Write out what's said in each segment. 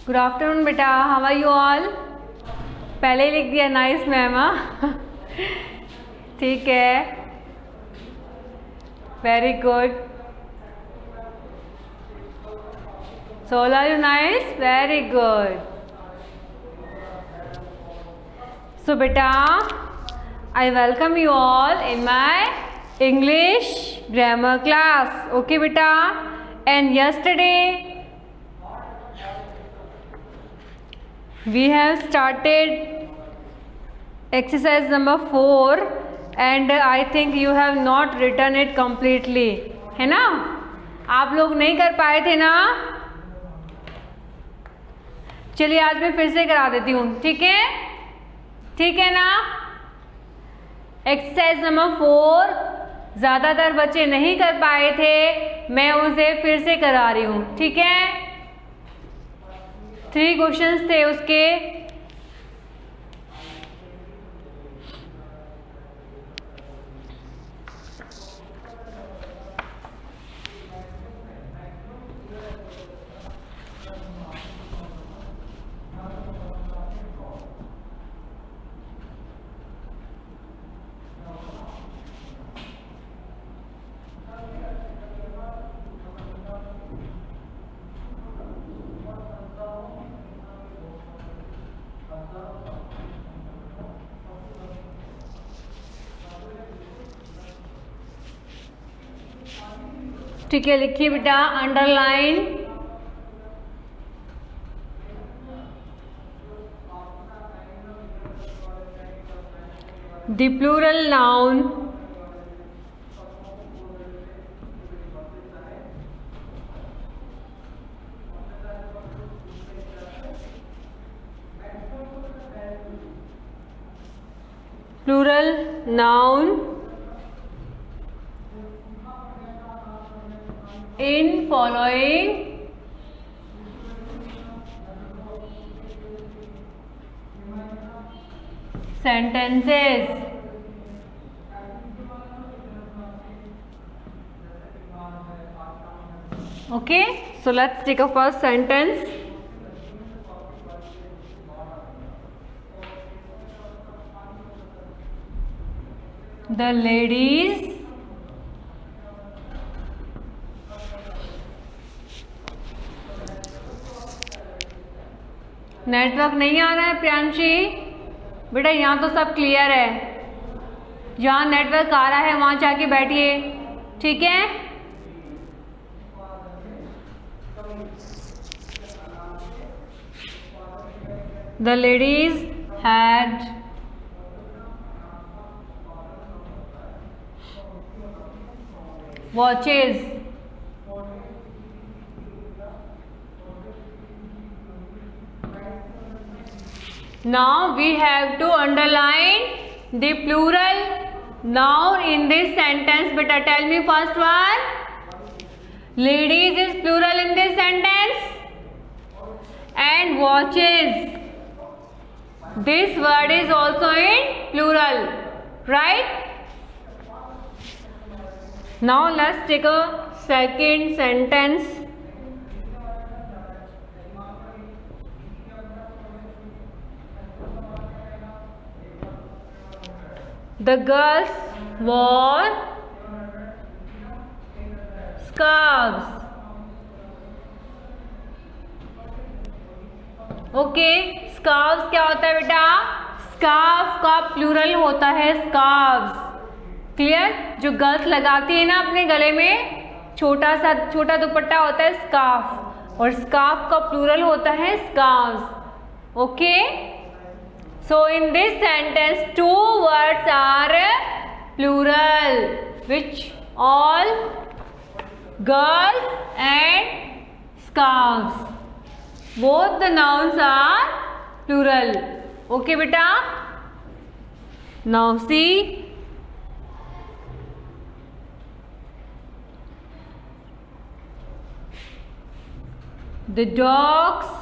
Good afternoon बेटा, how are you all? पहले ही लिख दिया नाइस मैम। ठीक है, very good. So all are you nice? Very good. So beta, I welcome you all in my English grammar class. Okay beta? And yesterday we have started exercise number 4 and I think you have not written it completely. है ना? आप लोग नहीं कर पाए थे ना? चलिए आज मैं फिर से करा देती हूँ, ठीक है? ठीक है ना? एक्सरसाइज नंबर 4 ज़्यादातर बच्चे नहीं कर पाए थे, मैं उसे फिर से करा रही हूँ, ठीक है? 3 क्वेश्चंस थे उसके। ठीक है, लिखिए बेटा, underline the plural noun plural noun in following sentences. Okay, so let's take a first sentence. The ladies network नहीं आ रहा है प्रियांशी बेटा, यहाँ तो सब क्लियर है। जहाँ नेटवर्क आ रहा है वहाँ जाके बैठिए, ठीक है? The ladies had watches. Now we have to underline the plural noun in this sentence. Beta, tell me first one. Ladies is plural in this sentence and watches. This word is also in plural, right? Now let's take a second sentence. The girls wore scarves. Okay, scarves क्या होता है बेटा? Scarf का plural होता है scarves. Clear? जो girls लगाती है ना अपने गले में, छोटा दुपट्टा होता है स्कार्फ, और स्कार्फ का प्लूरल होता है scarves. Okay, so in this sentence 2 words are plural, which all girls and scarves. Both the nouns are plural. Okay beta? Now see, the dogs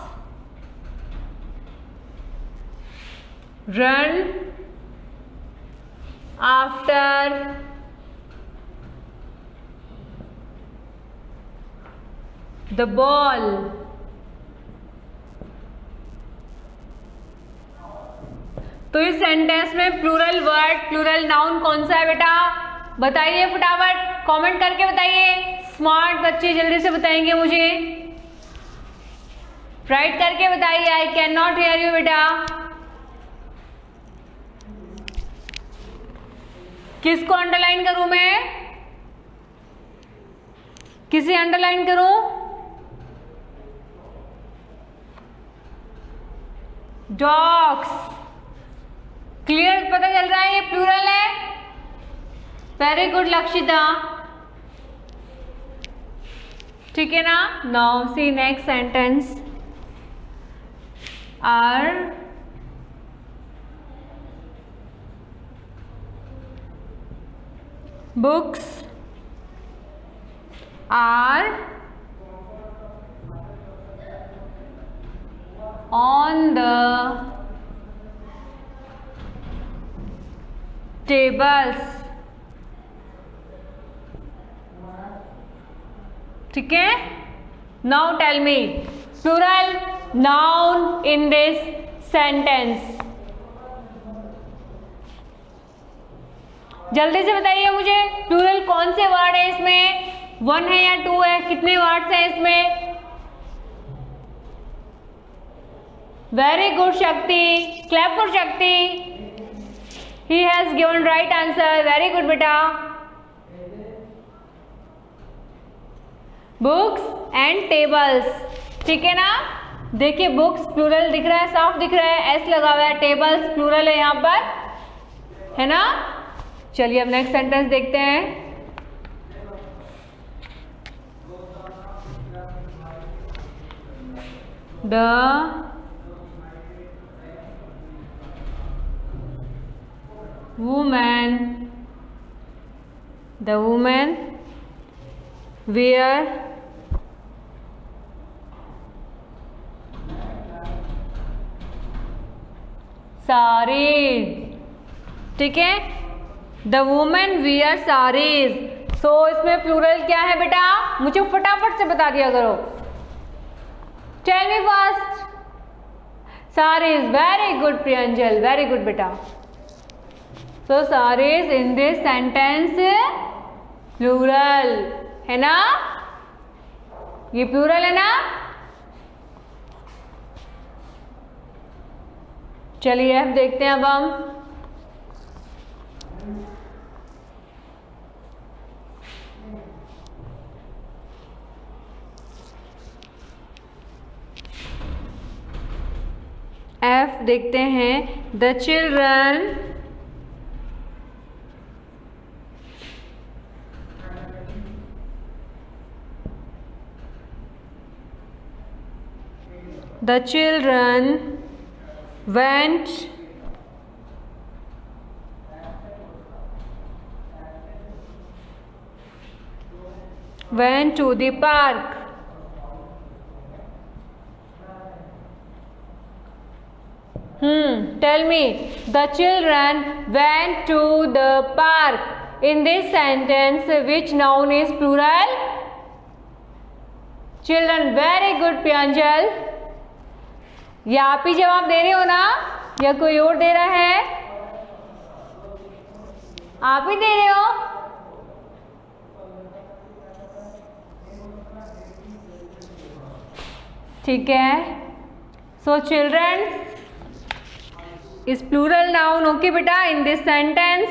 run after the ball. तो इस sentence में plural word plural noun कौन सा है बेटा? बताइए फटाफट, comment करके बताइए। स्मार्ट बच्चे जल्दी से बताएंगे मुझे, राइट करके बताइए। I can not here you बेटा। किसको अंडरलाइन करूं मैं? किसे अंडरलाइन करूं? डॉग्स। क्लियर, पता चल रहा है ये प्लूरल है। वेरी गुड लक्षिता, ठीक है ना। Now see next sentence. Are books are on the tables, ठीक है। Now tell me plural noun in this sentence. जल्दी से बताइए मुझे, प्लूरल कौन से वर्ड है इसमें? 1 है या 2 है? कितने वर्ड्स हैं इसमें? वेरी गुड शक्ति, क्लैप फॉर शक्ति। He has given right answer, very good बेटा। बुक्स एंड टेबल्स, ठीक है ना। देखिए बुक्स प्लूरल दिख रहा है, साफ दिख रहा है, एस लगा हुआ है। टेबल्स प्लूरल है यहाँ पर, है ना। चलिए अब नेक्स्ट सेंटेंस देखते हैं। The woman wear sarees, ठीक है। The women wear saris. So इसमें प्लूरल क्या है बेटा? मुझे फटाफट से बता दिया करो। Tell me first. Saris, very good Priyanjal, very good बेटा। So saris in this sentence plural है ना, ये प्लूरल है ना। चलिए अब देखते हैं अब हम F देखते हैं। The children went to the park. Tell me, the children went to the park. In this sentence, which noun is plural? Children. Very good, Priyanjal. ये आप ही जवाब दे रहे हो ना, या कोई और दे रहा है? आप ही दे रहे हो। ठीक है। So children is plural noun, okay बेटा, in this sentence.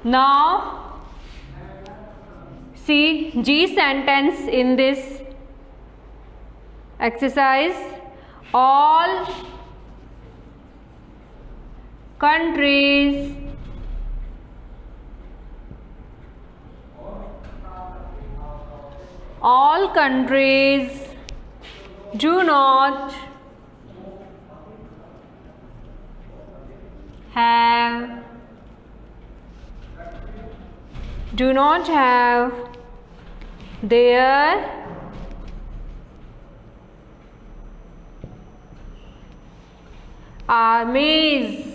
Now see the sentence in this exercise. All countries do not have their armies.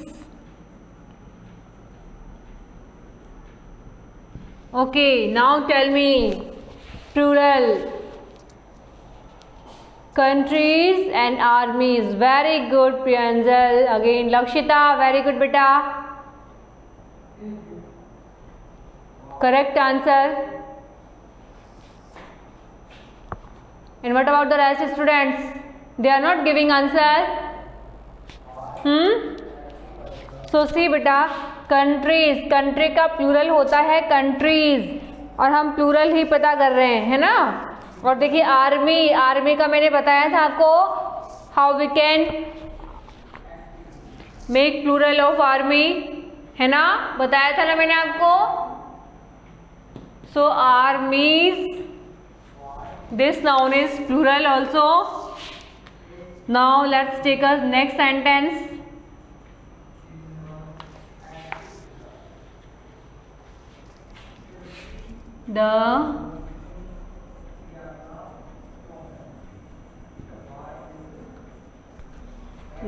Okay, now tell me plural. countries and armies. Very good Priyanjal. Again Lakshita, very good beta. Correct answer. And what about the rest students? They are not giving answer. So see beta, countries, country का plural होता है countries, और हम plural ही पता कर रहे हैं, है ना. और देखिए आर्मी, आर्मी का मैंने बताया था आपको, how we can make plural of army, है ना, बताया था ना मैंने आपको. So armies, this noun is plural also. Now let's take a next sentence.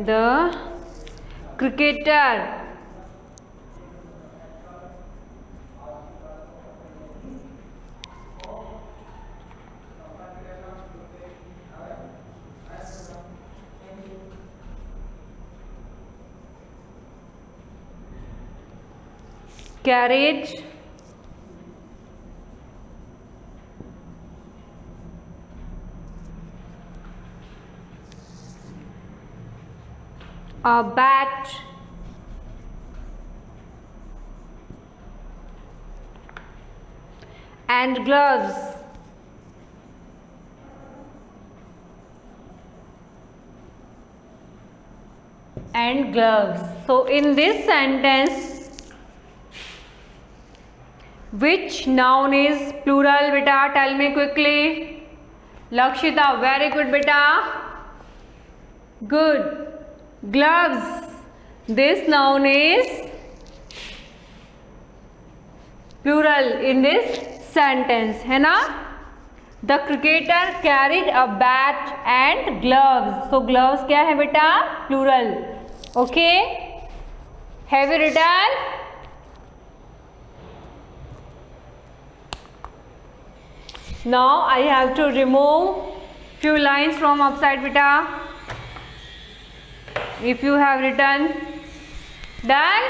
The cricketer carried a bat and gloves. And gloves. So in this sentence, which noun is plural beta? Tell me quickly. Lakshita, very good beta. Good. Gloves, this noun is plural in this sentence, है ना. The cricketer carried a bat and gloves. So gloves क्या है बेटा? Plural. Okay. Have you written? Now I have to remove few lines from upside beta. If you have written, done.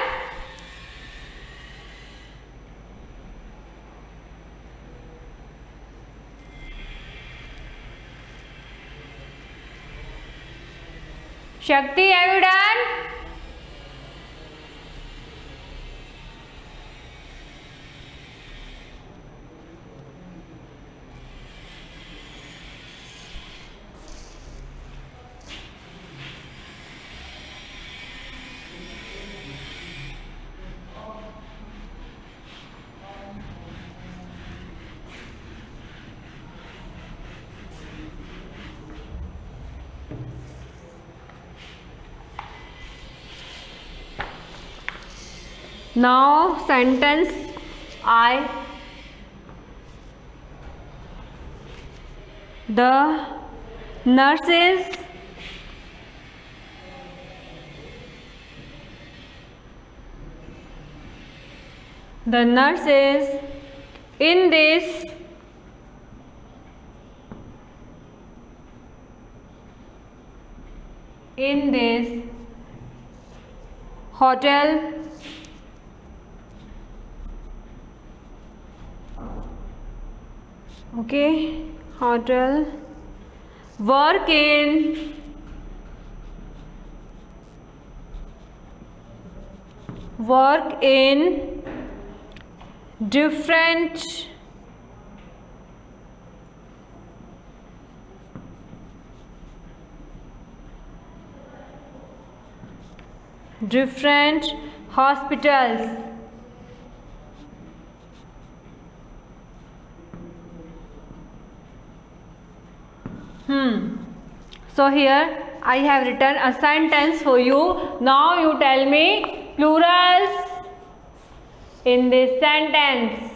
Shakti, have you done? Now sentence I. The nurses in this hotel hotel work in different hospitals. So here I have written a sentence for you. Now you tell me plurals in this sentence.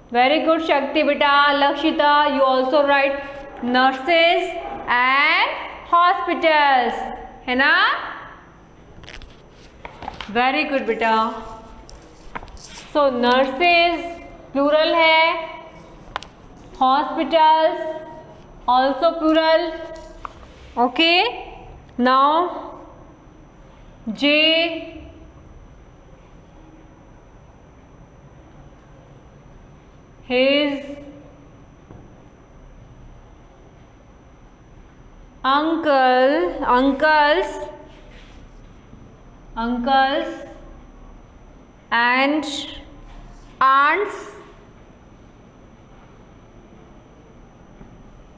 Very good Shakti beta. Lakshita, you also write nurses and hospitals, है ना. Very good beta. So nurses plural है, hospitals also plural. Okay, now J, his uncles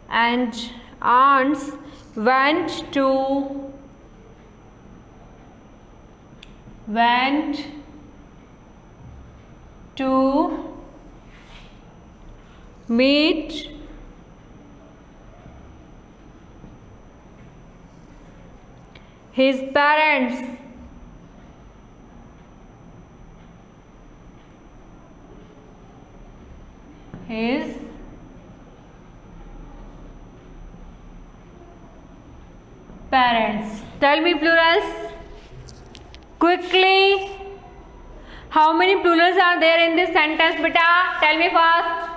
and aunts went to meet his parents. His parents. Tell me plurals quickly. How many plurals are there in this sentence, beta? Tell me fast.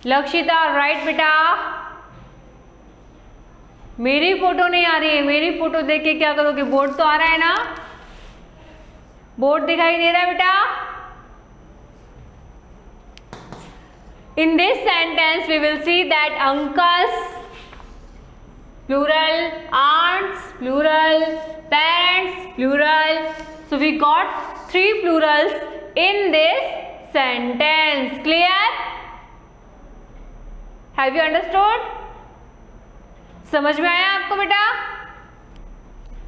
Lakshita, right बेटा? मेरी photo नहीं आ रही है, मेरी photo देख के क्या करोगे? बोर्ड तो आ रहा है ना? बोर्ड दिखाई दे रहा है बेटा? In this sentence we will see that uncles plural, aunts plural, parents plural. So we got 3 plurals in this sentence. Clear? Have you understood? समझ में आया आपको बेटा?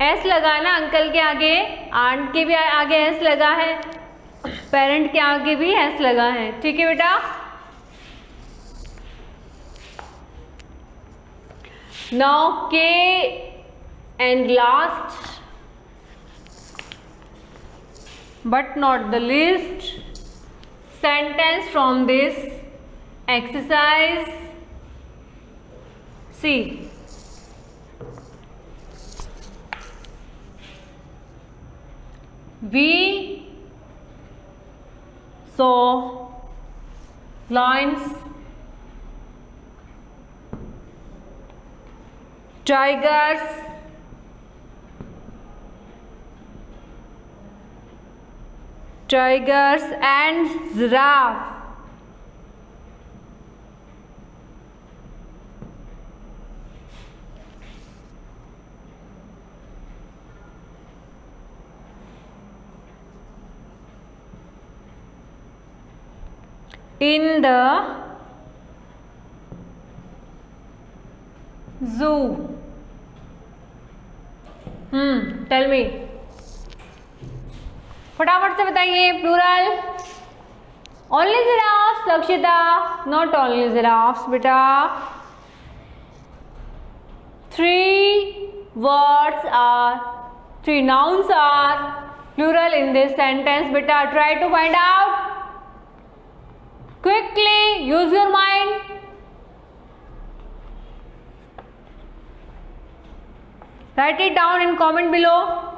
एस लगा ना अंकल के आगे, आंट के भी आगे एस लगा है, पेरेंट के आगे भी एस लगा है. ठीक है बेटा? Now K and last but not the least sentence from this exercise. See, we saw lions, tigers, and giraffe. In the zoo. Tell me. फटाफट से बताइए plural. Only giraffes, Lakshita. Not only giraffes, बेटा. 3 nouns are plural in this sentence. बेटा, try to find out. Quickly, use your mind. Write it down in comment below.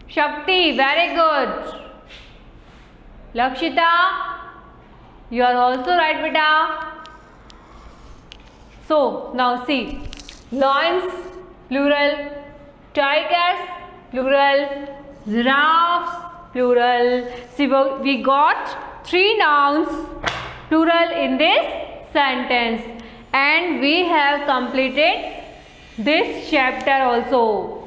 Shakti, very good. Lakshita, you are also right, beta. So, now see. Lions, plural. Tigers, plural. Giraffes, plural. See, we got 3 nouns, plural in this sentence. And we have completed this chapter also.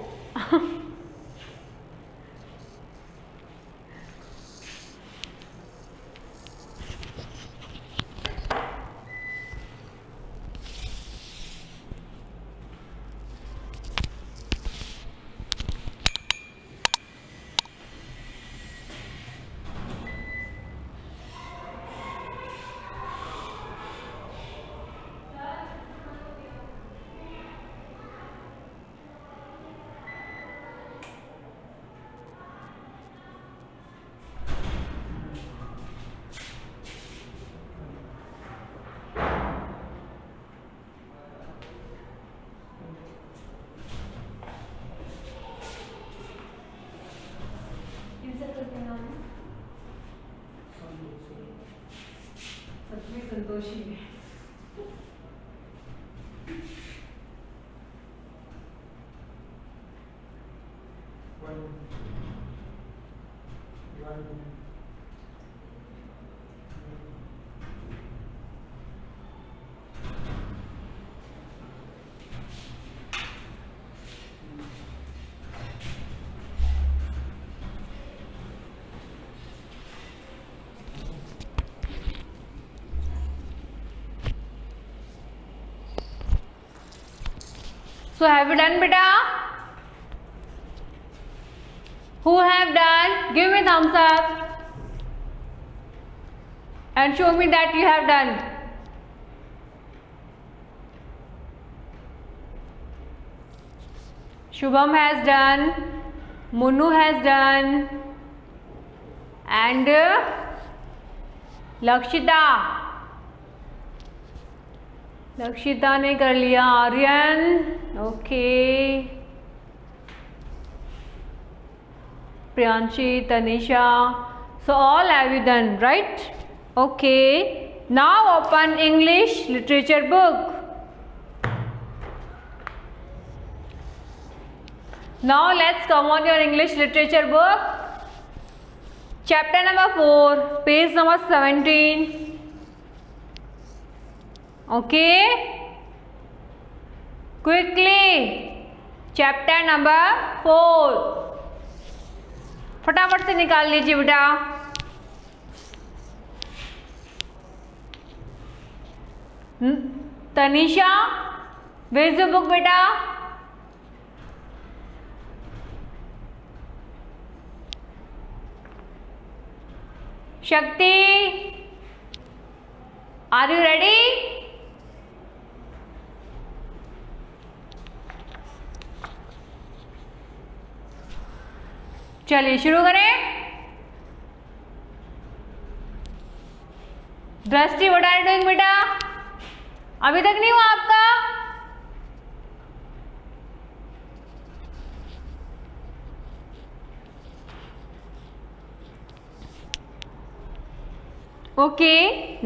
Santoshi है। So have you done, beta? Who have done? Give me thumbs up and show me that you have done. Shubham has done, Munu has done, and Lakshita ने कर लिया। Aryan, okay, Priyanshi, Tanisha, so all have you done, right? Okay, now open English literature book. Now let's come on your English literature book, chapter number 4, page number 17. Okay, quickly, chapter number 4, फटाफट से निकाल लीजिए बेटा। Tanisha, where is the book बेटा? शक्ति, are you ready? चलिए शुरू करें। दृष्टि, व्हाट आर यू डूइंग बेटा? अभी तक नहीं हुआ आपका? Okay,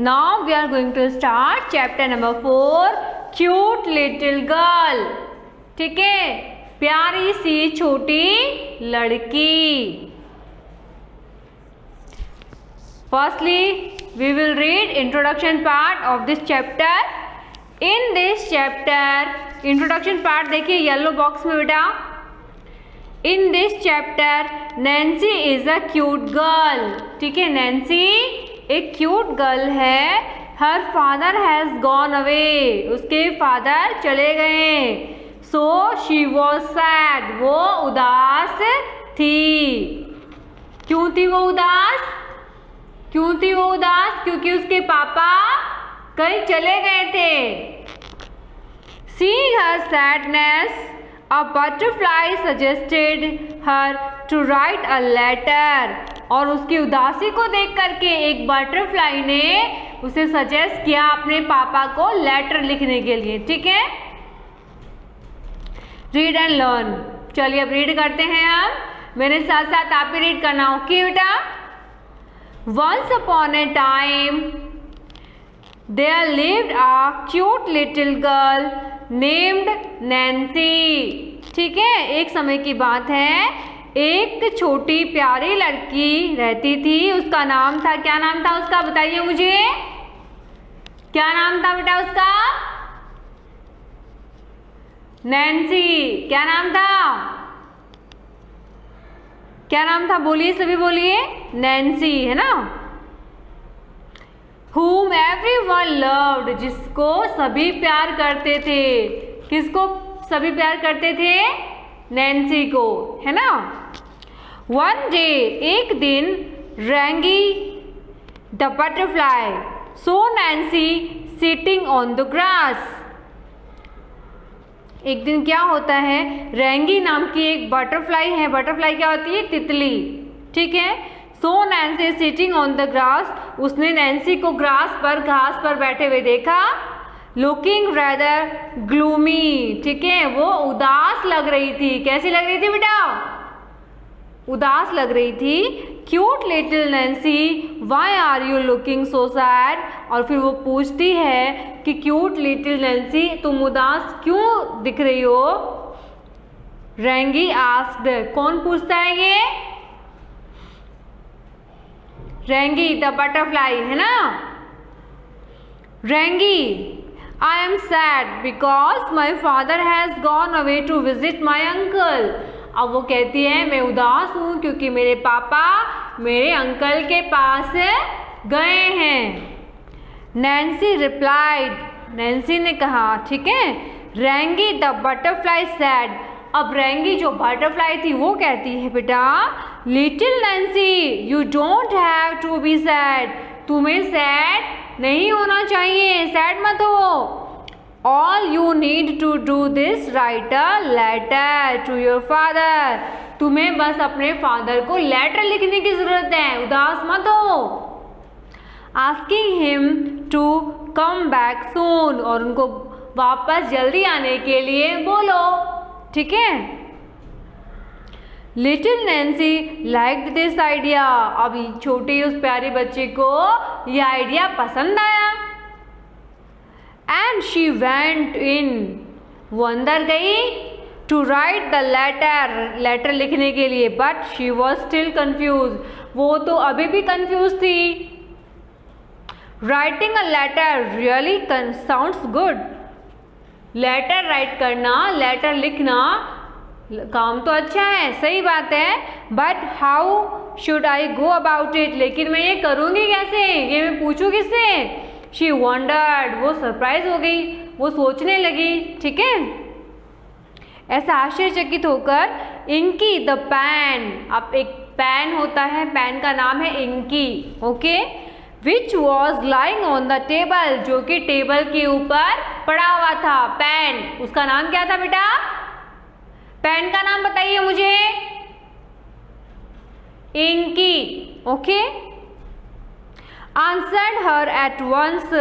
now we are going to start chapter number 4, cute little girl. ठीक है, प्यारी सी छोटी लड़की। Firstly we will read introduction part of this chapter. In this chapter, introduction part देखिए येलो बॉक्स में बेटा। In this chapter Nancy is a cute girl. ठीक है, नैन्सी एक क्यूट गर्ल है। Her father has gone away, उसके father चले गए। सो शी वॉज सैड, वो उदास थी। क्यों थी वो उदास? क्यों थी वो उदास? क्योंकि उसके पापा कहीं चले गए थे। Seeing her sadness, a butterfly suggested her to write a letter. और उसकी उदासी को देख करके एक बटरफ्लाई ने उसे सजेस्ट किया अपने पापा को लेटर लिखने के लिए। ठीक है, रीड एंड लर्न। चलिए अब रीड करते हैं। हम मेरे साथ साथ आप भी रीड करना। ओके बेटा। Once upon a time there lived a cute little girl named Nancy. ठीक है, एक समय की बात है, एक छोटी प्यारी लड़की रहती थी। उसका नाम था, क्या नाम था उसका? बताइए मुझे, क्या नाम था बेटा उसका? नैन्सी। क्या नाम था? क्या नाम था? बोलिए, सभी बोलिए। नैन्सी, है ना। Whom everyone loved, जिसको सभी प्यार करते थे। किसको सभी प्यार करते थे? नैन्सी को, है ना। One day, एक दिन, Rangi the butterfly saw Nancy sitting on the grass. एक दिन क्या होता है, रैंगी नाम की एक बटरफ्लाई है। बटरफ्लाई क्या होती है? तितली। ठीक है, so Nancy sitting on the grass, उसने नैन्सी को घास पर बैठे हुए देखा। Looking rather gloomy. ठीक है, वो उदास लग रही थी। कैसी लग रही थी बेटा? उदास लग रही थी। Cute little Nancy why are you looking so sad. और फिर वो पूछती है कि क्यूट लिटिल नैन्सी तुम उदास क्यों दिख रही हो। रेंगी आस्क्ड, कौन पूछता है ये? रेंगी द बटरफ्लाई, है ना। Rangi, I am sad because my father has gone away to visit my uncle. अब वो कहती है मैं उदास हूँ क्योंकि मेरे पापा मेरे अंकल के पास गए हैं। नैन्सी रिप्लाइड, नैन्सी ने कहा, ठीक है। रेंगी द बटरफ्लाई सैड, अब रेंगी जो बटरफ्लाई थी वो कहती है बेटा little Nancy you don't have to be sad, तुम्हें सैड नहीं होना चाहिए, सैड मत हो। All you need to do this write a letter to your father, तुम्हें बस अपने फादर को लेटर लिखने की जरूरत है, उदास मत हो। Asking him to come back soon, और उनको वापस जल्दी आने के लिए बोलो, ठीक है। Little Nancy liked this idea, अब छोटे उस प्यारे बच्चे को यह आइडिया पसंद आया। एंड शी वेंट इन, वो अंदर गई to write the letter, letter लिखने के लिए। But she was still confuse, वो तो अभी भी कन्फ्यूज थी। Writing a letter really sounds good, letter write करना, लेटर लिखना काम तो अच्छा है, सही बात है। But how should I go about it, लेकिन मैं ये करूँगी कैसे, ये मैं पूछूँ किससे। शी वंडर्ड, वो सरप्राइज हो गई, वो सोचने लगी, ठीक है। ऐसा आश्चर्यचकित होकर इंकी द पेन, अब एक पेन होता है, पेन का नाम है inky, okay. Which was lying on the table, जो कि टेबल के ऊपर पड़ा हुआ था। पेन, उसका नाम क्या था बेटा? पेन का नाम बताइए मुझे। Inky, okay. Answered her at once,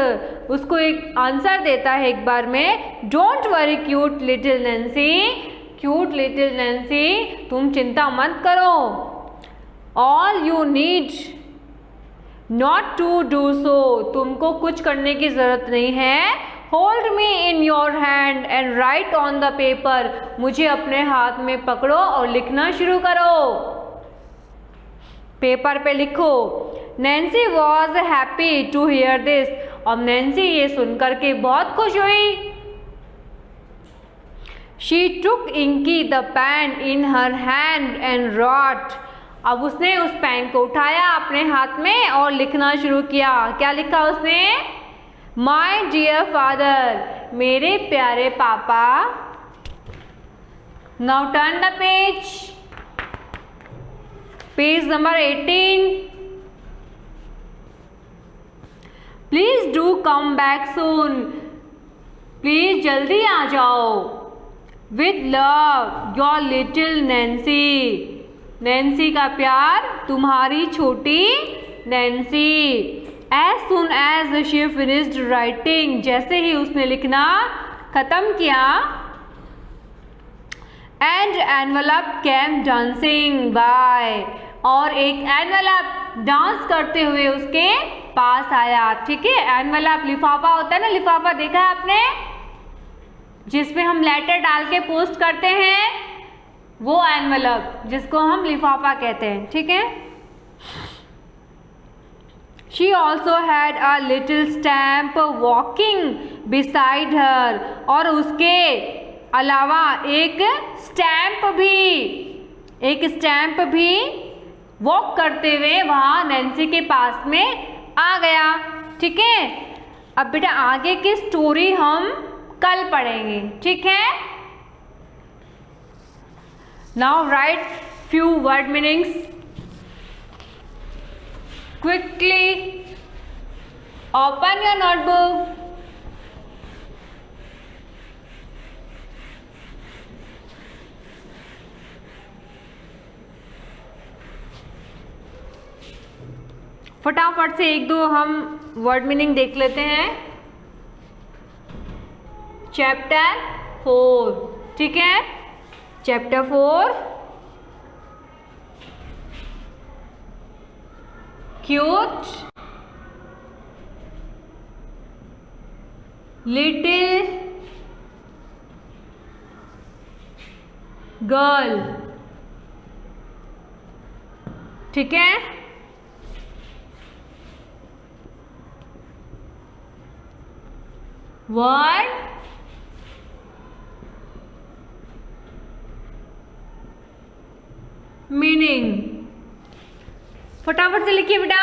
उसको एक आंसर देता है एक बार में। Don't worry cute little Nancy, cute little Nancy तुम चिंता मत करो। All you need not to do so, तुमको कुछ करने की जरूरत नहीं है। Hold me in your hand and write on the paper, मुझे अपने हाथ में पकड़ो और लिखना शुरू करो, पेपर पे लिखो। Nancy was happy to hear this, और नैन्सी ये सुनकर के बहुत खुश हुई। She took Inky the pen in her hand and wrote, अब उसने उस पेन को उठाया अपने हाथ में और लिखना शुरू किया। क्या लिखा उसने? माई डियर फादर, मेरे प्यारे पापा। Now turn the page, page number 18। Please do come back soon, please जल्दी आ जाओ। With love your little Nancy, Nancy का प्यार तुम्हारी छोटी Nancy. As soon as she finished writing, जैसे ही उसने लिखना खत्म किया, and envelope came dancing by, और एक एनवलप डांस करते हुए उसके पास आया, ठीक है। एनवलप लिफाफा होता है ना, लिफाफा देखा है आपने, जिसमें हम लेटर डाल के पोस्ट करते हैं, वो एनवलप जिसको हम लिफाफा कहते हैं, ठीक है। She also had a little stamp walking beside her, और उसके अलावा एक स्टैम्प भी वॉक करते हुए वहाँ नैन्सी के पास में आ गया, ठीक है। अब बेटा आगे की स्टोरी हम कल पढ़ेंगे, ठीक है। Now right few word meanings quickly. Open your notebook, फटाफट से एक दो हम वर्ड मीनिंग देख लेते हैं। चैप्टर 4, ठीक है। Chapter 4 cute little girl. ठीक है, वर्ड मीनिंग फटाफट से लिखिए बेटा।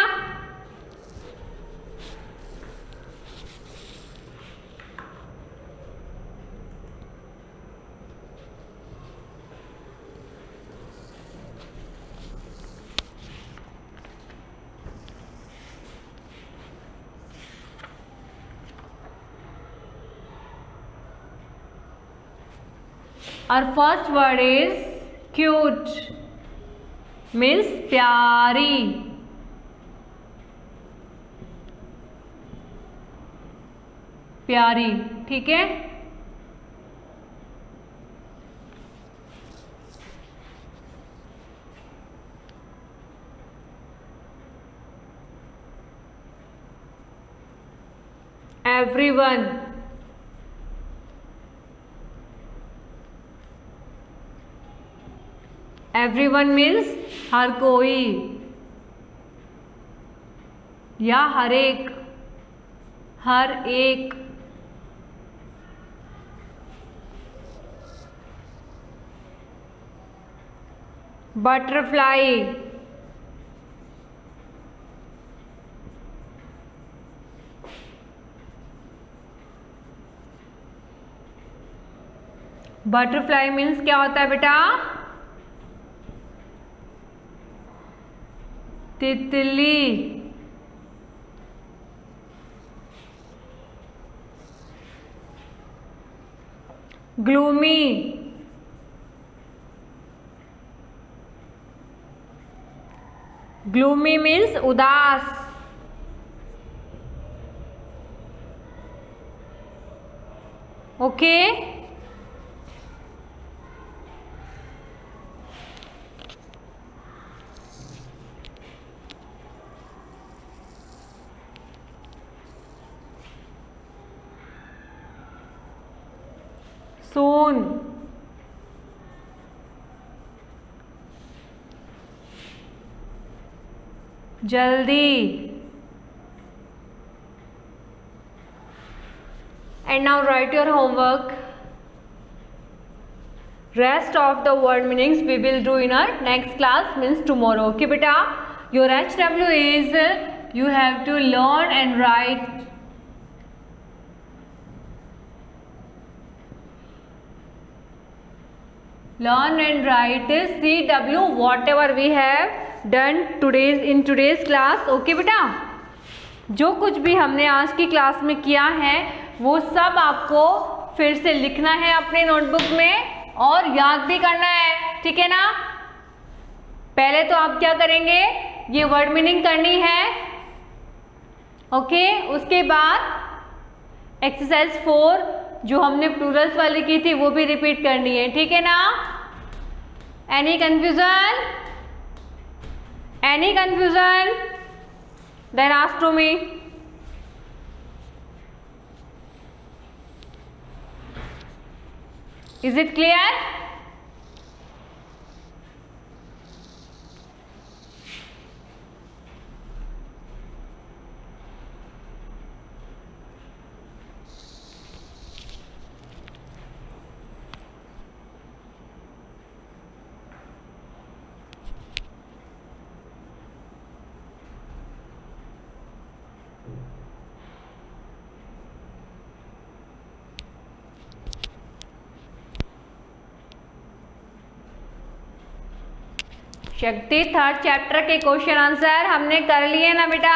Our first word is cute, means प्यारी। प्यारी, ठीक है। Everyone, एवरीवन मीन्स हर कोई या हर एक, हर एक। बटरफ्लाई, बटरफ्लाई मीन्स क्या होता है बेटा? तितली। ग्लूमी, ग्लूमी मीन्स उदास। ओके, soon, जल्दी। And now write your homework. Rest of the word meanings we will do in our next class, means tomorrow. Okay beta, your HW is you have to learn and write CW whatever we have done in today's class. Okay बेटा, जो कुछ भी हमने आज की class में किया है वो सब आपको फिर से लिखना है अपने नोटबुक में और याद भी करना है, ठीक है ना। पहले तो आप क्या करेंगे, ये वर्ड मीनिंग करनी है। ओके, उसके बाद एक्सरसाइज 4 जो हमने प्लूरल्स वाली की थी वो भी रिपीट करनी है, ठीक है ना। Any confusion? Any confusion? Then ask to me. Is it clear? Shakti third chapter के क्वेश्चन आंसर हमने कर लिए ना बेटा,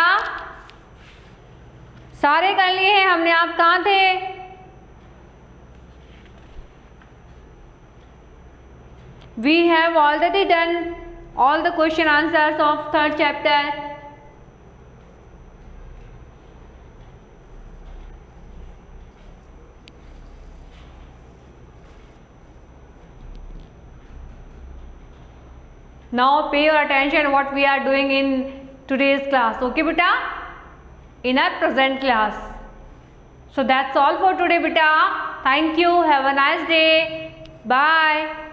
सारे कर लिए हैं हमने। आप कहाँ थे? We have already done all the question answers of third chapter. Now pay your attention what we are doing in today's class. Okay beta, in our present class. So that's all for today beta. Thank you. Have a nice day. Bye.